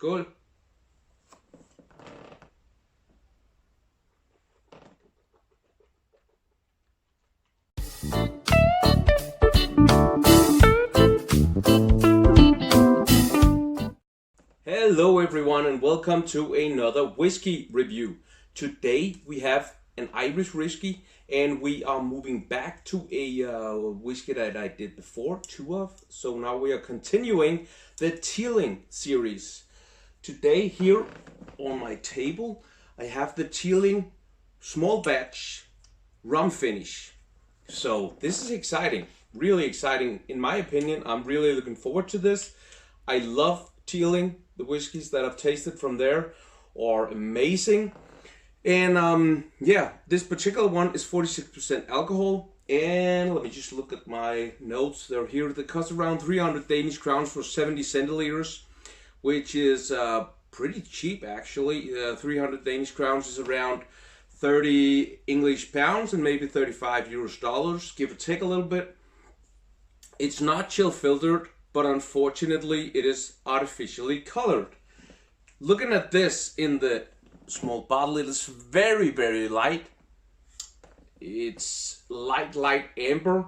Skål! Hello everyone and welcome to another whiskey review. Today we have an Irish whiskey and we are moving back to a whiskey that I did before, two of. So now we are continuing the Teeling series. Today here on my table I have the Teeling small batch rum finish. So this is exciting, really exciting in my opinion. I'm really looking forward to this. I love Teeling. The whiskeys that I've tasted from there are amazing. And yeah, this particular one is 46% alcohol. And let me just look at my notes. They're here. They cost around 300 Danish crowns for 70 centiliters, which is pretty cheap actually. 300 Danish crowns is around 30 English pounds and maybe 35 US dollars, give or take a little bit. It's not chill filtered, but unfortunately it is artificially colored. Looking at this in the small bottle, it is very, very light. It's light amber.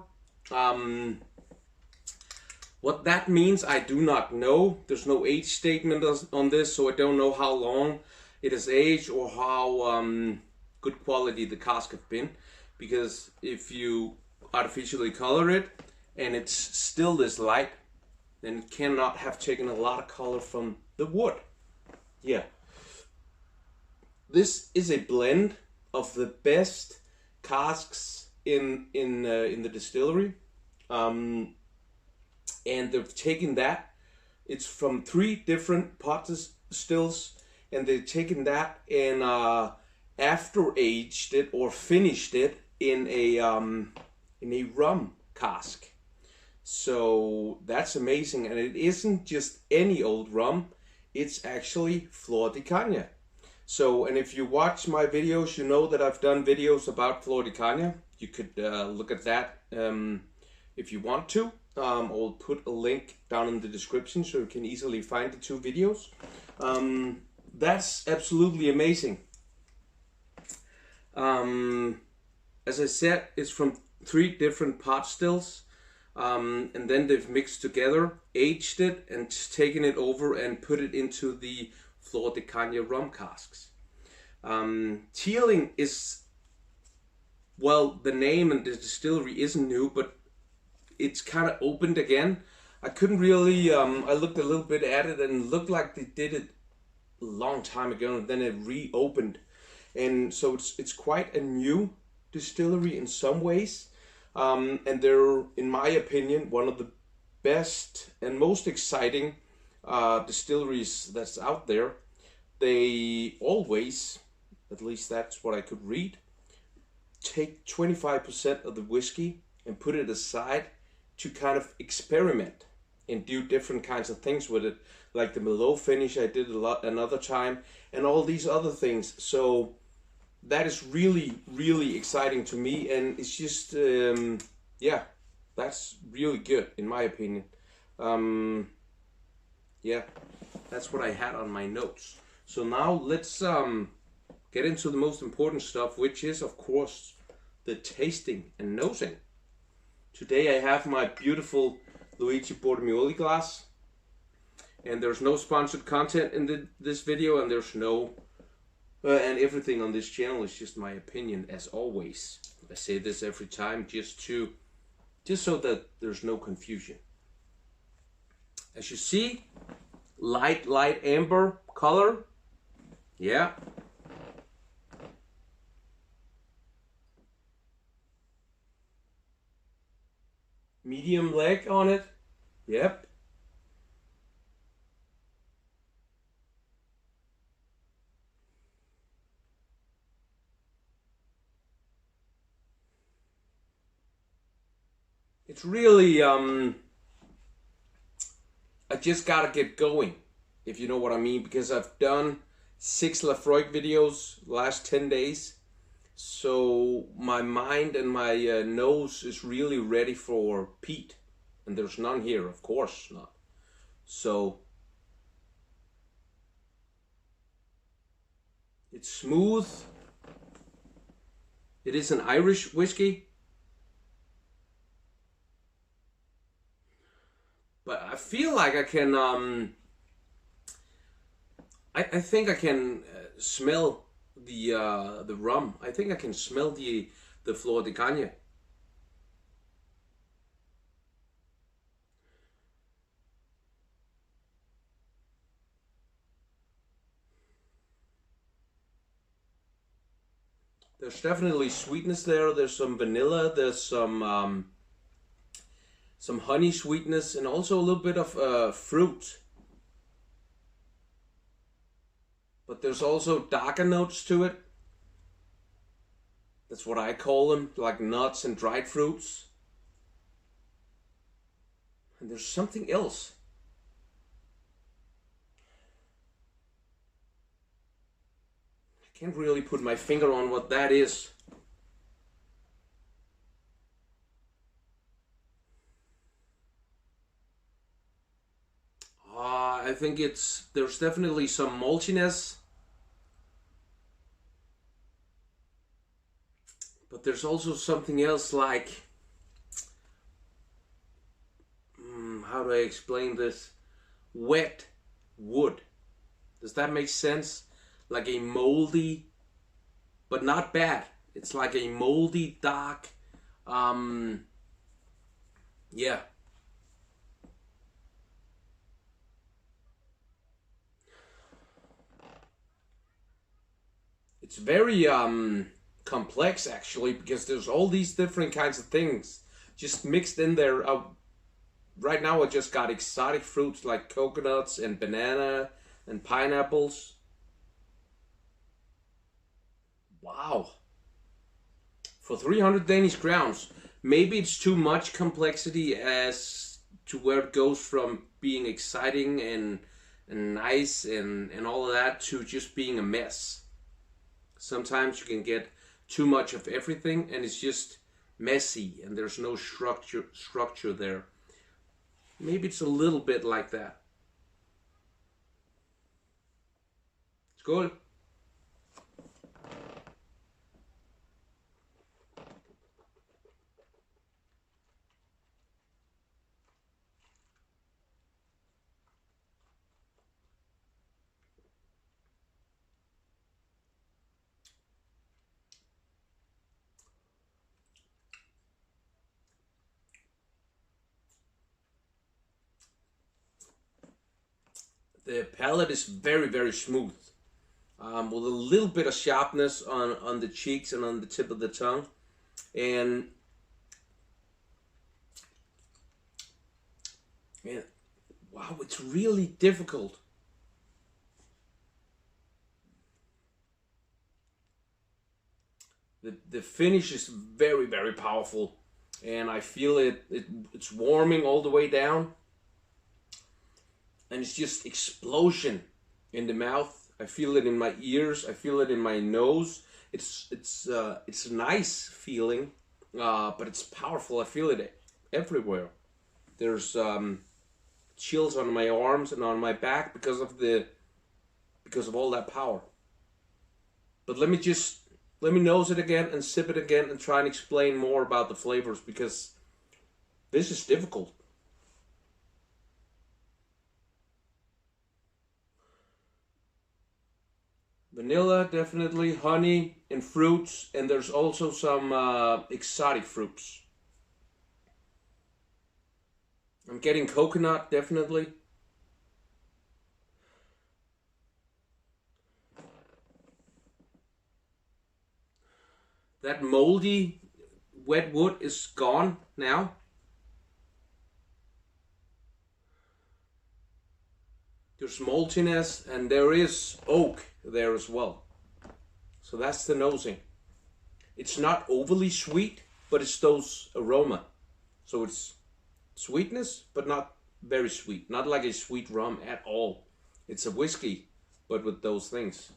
What that means, I do not know. There's no age statement on this, so I don't know how long it has aged or how good quality the cask have been. Because if you artificially color it and it's still this light, then it cannot have taken a lot of color from the wood. Yeah. This is a blend of the best casks in the distillery. And they've taken that. It's from 3 different pot stills, and they've taken that and after aged it or finished it in a rum cask. So that's amazing, and it isn't just any old rum, it's actually Flor de Cana. So, and if you watch my videos, you know that I've done videos about Flor de Cana. You could look at that if you want to. I'll put a link down in the description so you can easily find the 2 videos. That's absolutely amazing. As I said, it's from 3 different pot stills. And then they've mixed together, aged it, and taken it over and put it into the Flor de Cana rum casks. Teeling is, well, the name and the distillery isn't new, but it's kind of opened again. I couldn't really, I looked a little bit at it and it looked like they did it a long time ago and then it reopened. And so it's quite a new distillery in some ways. And they're, in my opinion, one of the best and most exciting distilleries that's out there. They always, at least that's what I could read, take 25% of the whiskey and put it aside to kind of experiment and do different kinds of things with it, like the Merlot finish I did another time, and all these other things. So that is really, really exciting to me, and it's just, yeah, that's really good in my opinion. Yeah, that's what I had on my notes. So now let's get into the most important stuff, which is, of course, the tasting and nosing. Today I have my beautiful Luigi Bormioli glass, and there's no sponsored content in this video, and there's no and everything on this channel is just my opinion, as always. I say this every time just so that there's no confusion. As you see, light amber color. Yeah. Medium leg on it. Yep. It's really, I just gotta get going, if you know what I mean, because I've done 6 Lafroig videos last 10 days. So my mind and my nose is really ready for peat. And there's none here, of course not. So It's smooth. It is an Irish whiskey. But I feel like I can, I think I can smell the rum. I think I can smell the Flor de Cana. There's definitely sweetness there. There's some vanilla. There's some honey sweetness, and also a little bit of fruit. But there's also darker notes to it. That's what I call them, like nuts and dried fruits. And there's something else. I can't really put my finger on what that is. I think there's definitely some maltiness. But there's also something else like, how do I explain this? Wet wood. Does that make sense? Like a moldy, but not bad. It's like a moldy, dark, yeah. It's very complex actually, because there's all these different kinds of things just mixed in there. Right now I just got exotic fruits like coconuts and banana and pineapples. Wow. For 300 Danish crowns. Maybe it's too much complexity as to where it goes from being exciting and nice and all of that to just being a mess. Sometimes you can get too much of everything and it's just messy and there's no structure there. Maybe it's a little bit like that. Skål. The palate is very, very smooth, with a little bit of sharpness on the cheeks and on the tip of the tongue. And man, wow, it's really difficult. The finish is very, very powerful, and I feel it's warming all the way down, and it's just explosion in the mouth. I feel it in my ears. I feel it in my nose. It's a nice feeling, but it's powerful. I feel it everywhere. There's chills on my arms and on my back because of all that power. But let me nose it again and sip it again and try and explain more about the flavors, because this is difficult. Vanilla, definitely, honey and fruits, and there's also some exotic fruits. I'm getting coconut, definitely. That moldy wet wood is gone now. There's maltiness and there is oak there as well. So that's the nosing. It's not overly sweet, but it's those aroma. So it's sweetness, but not very sweet. Not like a sweet rum at all. It's a whiskey, but with those things.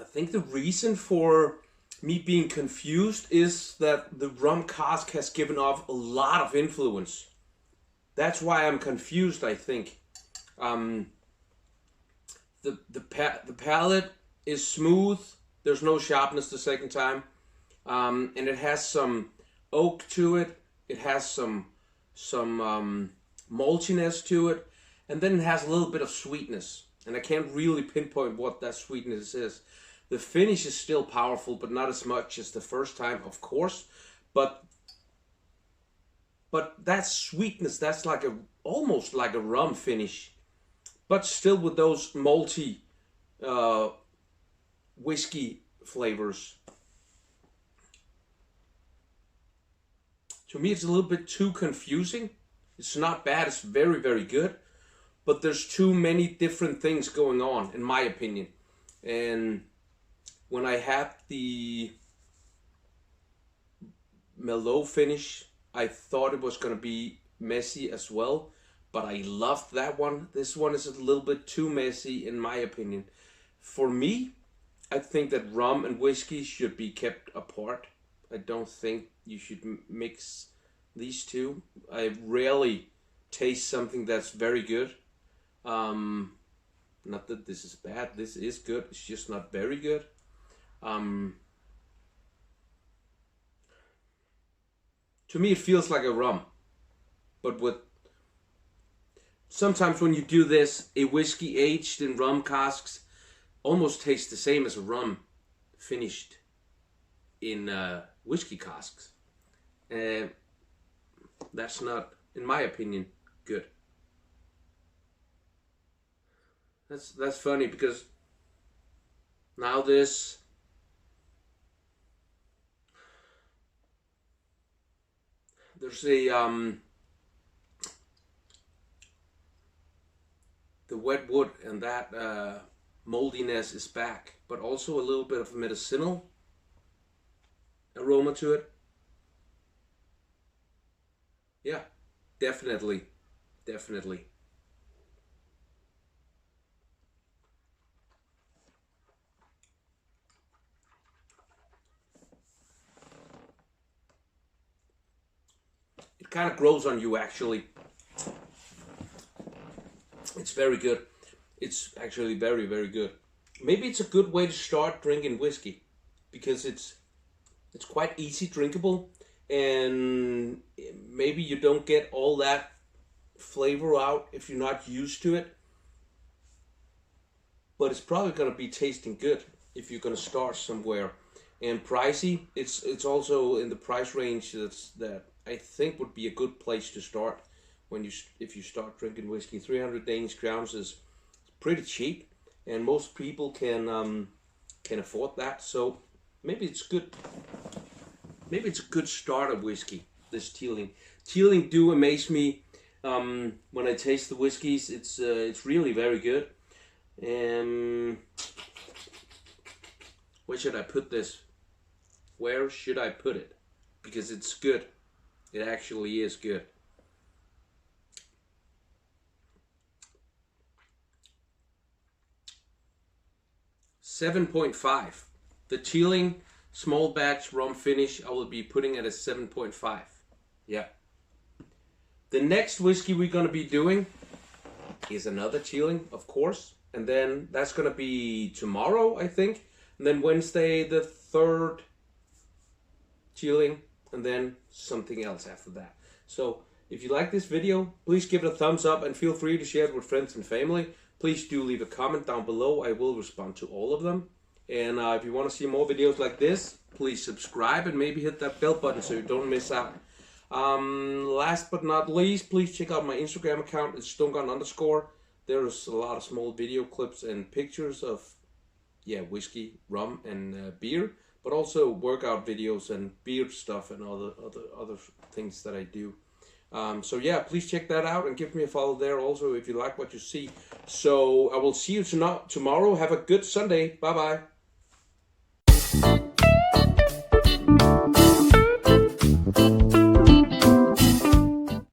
I think the reason for me being confused is that the rum cask has given off a lot of influence. That's why I'm confused, I think. The palate is smooth. There's no sharpness the second time. And it has some oak to it. It has some maltiness to it. And then it has a little bit of sweetness. And I can't really pinpoint what that sweetness is. The finish is still powerful, but not as much as the first time, of course. But that sweetness, that's like almost like a rum finish, but still with those malty whiskey flavors. To me, it's a little bit too confusing. It's not bad, it's very, very good. But there's too many different things going on, in my opinion. And when I had the Merlot finish, I thought it was going to be messy as well. But I loved that one. This one is a little bit too messy, in my opinion. For me, I think that rum and whiskey should be kept apart. I don't think you should mix these two. I rarely taste something that's very good. Not that this is bad. This is good. It's just not very good. To me, it feels like a rum, but with sometimes when you do this, a whiskey aged in rum casks almost tastes the same as a rum finished in whiskey casks. That's not, in my opinion, good. That's funny because now there's a the wet wood and that moldiness is back, but also a little bit of medicinal aroma to it. Yeah, definitely. It kind of grows on you, actually. It's very good. It's actually very, very good. Maybe it's a good way to start drinking whiskey because it's quite easy drinkable, and maybe you don't get all that flavor out if you're not used to it. But it's probably going to be tasting good if you're going to start somewhere. And pricey, it's also in the price range that I think would be a good place to start if you start drinking whiskey. 300 Danish crowns is pretty cheap, and most people can afford that. So maybe it's good. Maybe it's a good start of whiskey. This Teeling. Teeling do amaze me when I taste the whiskeys. It's really very good. Where should I put this? Where should I put it? Because it's good. It actually is good. $7.5. The Teeling small batch rum finish, I will be putting it at 7.5. Yeah. The next whiskey we're going to be doing is another Teeling, of course. And then that's going to be tomorrow, I think. And then Wednesday, the third Teeling. And then something else after that. So if you like this video, please give it a thumbs up and feel free to share it with friends and family. Please do leave a comment down below. I will respond to all of them. And if you want to see more videos like this, please subscribe and maybe hit that bell button so you don't miss out. Last but not least, please check out my Instagram account. It's Dunkeren_. There's a lot of small video clips and pictures of whiskey, rum, and beer, but also workout videos and beard stuff and other things that I do. So yeah, please check that out and give me a follow there also if you like what you see. So I will see you tomorrow. Have a good Sunday. Bye bye.